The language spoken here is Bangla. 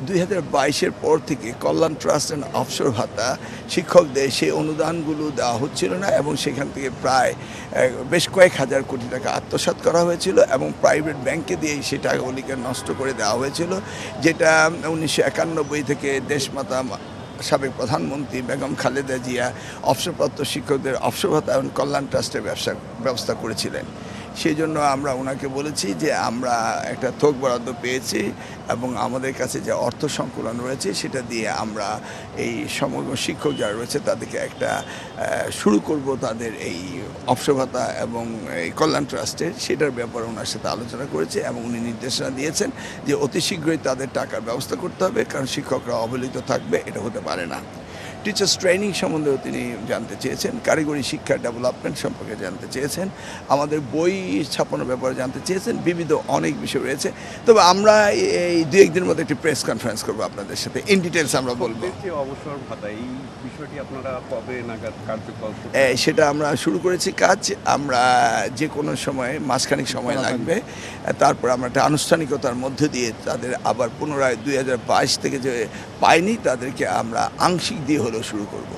2022-এর পর থেকে কল্যাণ ট্রাস্ট অ্যান্ড অবসর ভাতা শিক্ষকদের সেই অনুদানগুলো দেওয়া হচ্ছিল না এবং সেখান থেকে প্রায় বেশ কয়েক হাজার কোটি টাকা আত্মসাৎ করা হয়েছিল এবং প্রাইভেট ব্যাংকে দিয়েই সেই টাকাগুলিকে নষ্ট করে দেওয়া হয়েছিল, যেটা 1991 থেকে দেশমাতা সাবেক প্রধানমন্ত্রী বেগম খালেদা জিয়া অবসরপ্রাপ্ত শিক্ষকদের অবসর ভাতা এবং কল্যাণ ট্রাস্টের ব্যবস্থা করেছিলেন। সেই জন্য আমরা ওনাকে বলেছি যে আমরা একটা থোক বরাদ্দ পেয়েছি এবং আমাদের কাছে যে অর্থ সংকুলন রয়েছে সেটা দিয়ে আমরা এই সমগ্র শিক্ষক যারা রয়েছে তাদেরকে একটা শুরু করব তাদের এই অবসর ভাতা এবং এই কল্যাণ ট্রাস্টের, সেটার ব্যাপারে ওনার সাথে আলোচনা করেছে এবং উনি নির্দেশনা দিয়েছেন যে অতি শীঘ্রই তাদের টাকার ব্যবস্থা করতে হবে, কারণ শিক্ষকরা অবহেলিত থাকবে এটা হতে পারে না। টিচার্স ট্রেনিং সম্বন্ধেও তিনি জানতে চেয়েছেন, কারিগরি শিক্ষার ডেভেলপমেন্ট সম্পর্কে জানতে চেয়েছেন, আমাদের বই ছাপানোর ব্যাপারে জানতে চেয়েছেন, বিবিধ অনেক বিষয় রয়েছে। তবে আমরা এই দু একদিনের মধ্যে একটি প্রেস কনফারেন্স করবো আপনাদের সাথে, ইন ডিটেলস আমরা বলবো। অবসর ভাতা এই বিষয়টি আপনারা কবে নাগাদ কার্যকর? সেটা আমরা শুরু করেছি কাজ, আমরা যে কোনো সময় মাসখানেক সময় লাগবে, তারপর আমরা একটা আনুষ্ঠানিকতার মধ্যে দিয়ে তাদের আবার পুনরায় 2022 থেকে যে পাইনি তাদেরকে আমরা আংশিক দিয়ে হলেও শুরু করব।